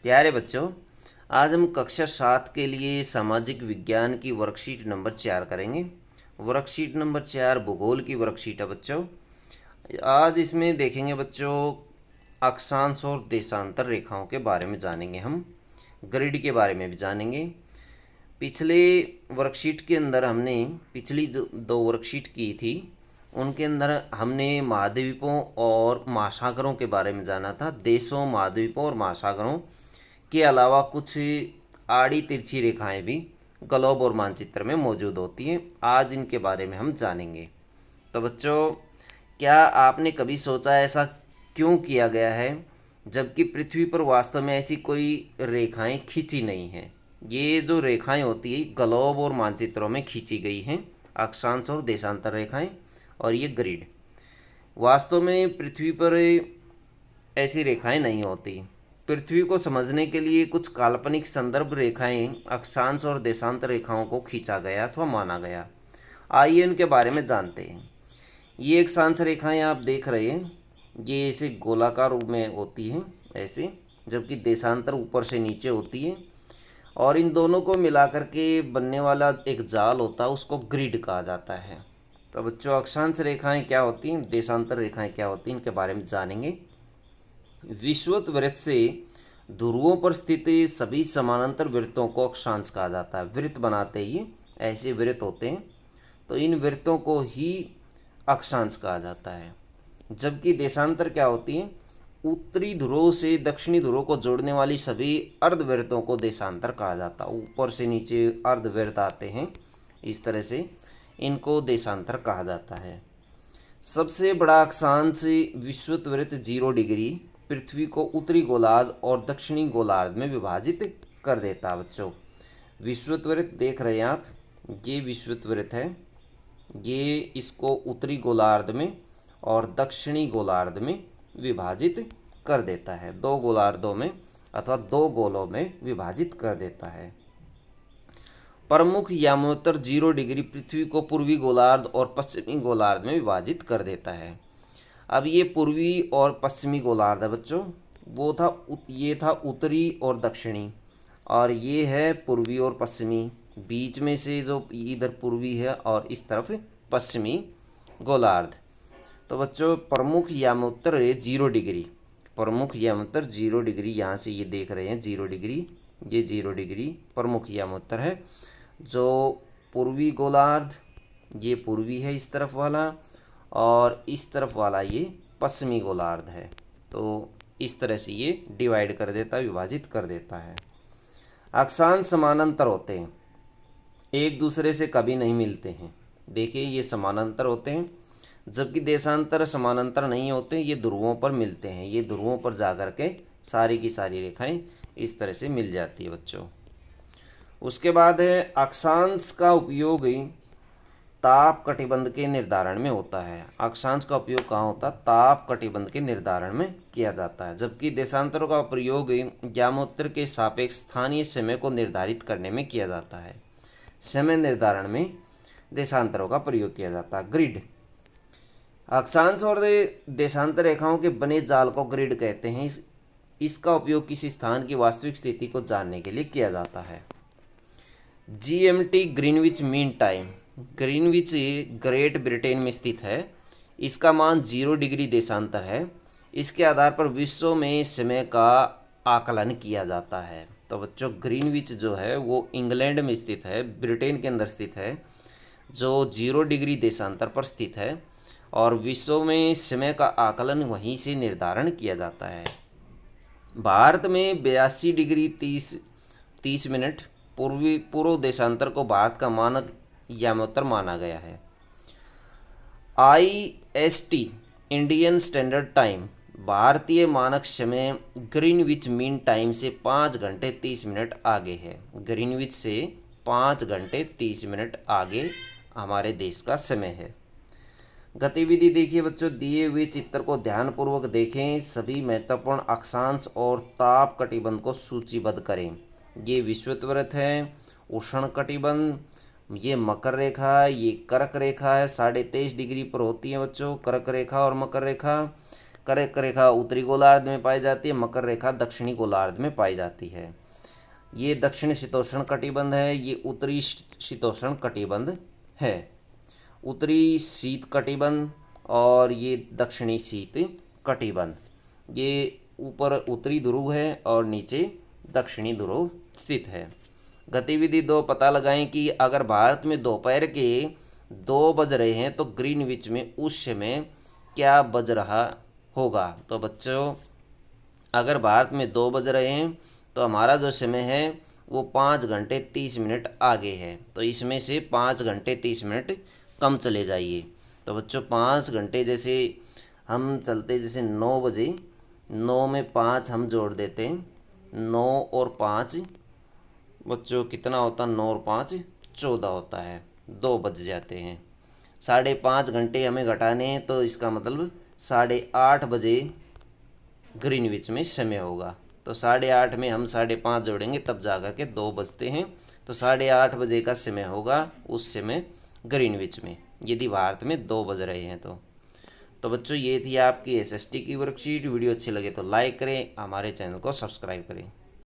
प्यारे बच्चों, आज हम कक्षा 7 के लिए सामाजिक विज्ञान की वर्कशीट नंबर 4 करेंगे। वर्कशीट नंबर 4 भूगोल की वर्कशीट है बच्चों। आज इसमें देखेंगे बच्चों, अक्षांश और देशांतर रेखाओं के बारे में जानेंगे। हम ग्रिड के बारे में भी जानेंगे। पिछले वर्कशीट के अंदर हमने पिछली दो वर्कशीट की थी, उनके अंदर हमने महाद्वीपों और महासागरों के बारे में जाना था। देशों, महाद्वीपों और महासागरों के अलावा कुछ आड़ी तिरछी रेखाएं भी ग्लोब और मानचित्र में मौजूद होती हैं। आज इनके बारे में हम जानेंगे। तो बच्चों, क्या आपने कभी सोचा ऐसा क्यों किया गया है, जबकि पृथ्वी पर वास्तव में ऐसी कोई रेखाएं खींची नहीं हैं? ये जो रेखाएं होती है ग्लोब और मानचित्रों में खींची गई हैं, अक्षांश और देशांतर रेखाएं और ये ग्रिड। वास्तव में पृथ्वी पर ऐसी रेखाएं नहीं होती। पृथ्वी को समझने के लिए कुछ काल्पनिक संदर्भ रेखाएं अक्षांश और देशांतर रेखाओं को खींचा गया अथवा माना गया। आइए इनके बारे में जानते हैं। ये अक्षांश रेखाएं आप देख रहे हैं, ये ऐसे गोलाकार रूप में होती हैं ऐसे, जबकि देशांतर ऊपर से नीचे होती है। और इन दोनों को मिलाकर के बनने वाला एक जाल होता है, उसको ग्रिड कहा जाता है। तो बच्चों, अक्षांश रेखाएं क्या होती हैं, देशांतर रेखाएं क्या होती हैं, इनके बारे में जानेंगे। विषुवत वृत्त से ध्रुवों पर स्थित सभी समानांतर वृत्तों को अक्षांश कहा जाता है। वृत्त बनाते ही ऐसे वृत्त होते हैं, तो इन वृत्तों को ही अक्षांश कहा जाता है। जबकि देशांतर क्या होती है, उत्तरी ध्रुव से दक्षिणी ध्रुव को जोड़ने वाली सभी अर्धवृत्तों को देशांतर कहा जाता है। ऊपर से नीचे अर्धवृत्त आते हैं, इस तरह से इनको देशांतर कहा जाता है। सबसे बड़ा अक्षांश विषुवत वृत्त 0 डिग्री पृथ्वी को उत्तरी गोलार्ध और दक्षिणी गोलार्ध में विभाजित कर देता है। बच्चों, विषुवत वृत्त देख रहे हैं आप, ये विषुवत वृत्त है, ये इसको उत्तरी गोलार्ध में और दक्षिणी गोलार्ध में विभाजित कर देता है। दो गोलार्धों में अथवा दो गोलों में विभाजित कर देता है। प्रमुख यामोत्तर 0 डिग्री पृथ्वी को पूर्वी गोलार्ध और पश्चिमी गोलार्ध में विभाजित कर देता है। अब ये पूर्वी और पश्चिमी गोलार्ध है बच्चों, ये था उत्तरी और दक्षिणी, और ये है पूर्वी और पश्चिमी। बीच में से जो इधर पूर्वी है और इस तरफ पश्चिमी गोलार्ध। तो बच्चों, प्रमुख यामोत्तर 0 डिग्री, प्रमुख यामोत्तर 0 डिग्री, यहाँ से ये देख रहे हैं 0 डिग्री, ये 0 डिग्री प्रमुख यामोत्तर है। जो पूर्वी गोलार्ध, ये पूर्वी है इस तरफ वाला, और इस तरफ वाला ये पश्चिमी गोलार्ध है। तो इस तरह से ये डिवाइड कर देता है, विभाजित कर देता है। अक्षांश समानांतर होते हैं, एक दूसरे से कभी नहीं मिलते हैं। देखिए, ये समानांतर होते हैं, जबकि देशांतर समानांतर नहीं होते, ये ध्रुवों पर मिलते हैं। ये ध्रुवों पर जा कर के सारी की सारी रेखाएं इस तरह से मिल जाती है बच्चों। उसके बाद है अक्षांश का उपयोग ताप कटिबंध के निर्धारण में होता है। अक्षांश का उपयोग कहाँ होता है? ताप कटिबंध के निर्धारण में किया जाता है। जबकि देशांतरों का प्रयोग यामोत्तर के सापेक्ष स्थानीय समय को निर्धारित करने में किया जाता है। समय निर्धारण में देशांतरों का प्रयोग किया जाता है। ग्रिड, अक्षांश और देशांतर रेखाओं के बने जाल को ग्रिड कहते हैं। इसका उपयोग किसी स्थान की वास्तविक स्थिति को जानने के लिए किया जाता है। GMT Greenwich mean time, Greenwich great Britain में स्थित है। इसका मान 0 डिग्री देशांतर है। इसके आधार पर विश्व में समय का आकलन किया जाता है। तो बच्चों, ग्रीनविच जो है वो इंग्लैंड में स्थित है, ब्रिटेन के अंदर स्थित है, जो 0 डिग्री देशांतर पर स्थित है, और विश्व में समय का आकलन वहीं से निर्धारण किया जाता है। भारत में 82 डिग्री 30 मिनट पूर्व देशांतर को भारत का मानक यामोत्तर माना गया है। IST इंडियन स्टैंडर्ड टाइम भारतीय मानक समय ग्रीनविच मीन टाइम से 5 घंटे 30 मिनट आगे है। ग्रीनविच से 5 घंटे 30 मिनट आगे हमारे देश का समय है। गतिविधि देखिए बच्चों, दिए हुए चित्र को ध्यानपूर्वक देखें। सभी महत्वपूर्ण अक्षांश और ताप कटिबंध को सूचीबद्ध करें। ये विषुवत वृत्त है, उष्ण कटिबंध, ये मकर रेखा, ये कर्क रेखा है, 23.5 डिग्री पर होती है बच्चों कर्क रेखा और मकर रेखा। कर्क रेखा उत्तरी गोलार्ध में पाई जाती है, मकर रेखा दक्षिणी गोलार्ध में पाई जाती है। ये दक्षिण शीतोष्ण कटिबंध है, ये उत्तरी शीतोष्ण कटिबंध है। उत्तरी शीत कटिबंध और ये दक्षिणी शीत कटिबंध। ये ऊपर उत्तरी ध्रुव है और नीचे दक्षिणी ध्रुव स्थित है। गतिविधि 2 पता लगाएं कि अगर भारत में दोपहर के 2 बज रहे हैं तो ग्रीनविच में उस समय क्या बज रहा होगा। तो बच्चों अगर भारत में 2 बज रहे हैं तो हमारा जो समय है वो 5 घंटे 30 मिनट आगे है, तो इसमें से 5 घंटे 30 मिनट कम चले जाइए। तो बच्चों 5 घंटे जैसे हम चलते जैसे 9 बजे, 9 में 5 हम जोड़ देते हैं, 9 और 5 बच्चों कितना होता है, 9 और 5 14 होता है, 2 बज जाते हैं। 5.5 घंटे हमें घटाने हैं तो इसका मतलब 8:30 बजे ग्रीनविच में समय होगा। तो 8:30 में हम 5.5 जोड़ेंगे तब जा कर के 2 बजते हैं, तो 8:30 बजे का समय होगा उस समय ग्रीनविच में, यदि भारत में 2 बज रहे हैं तो बच्चों ये थी आपकी एसएसटी की वर्कशीट। वीडियो अच्छी लगे तो लाइक करें, हमारे चैनल को सब्सक्राइब करें।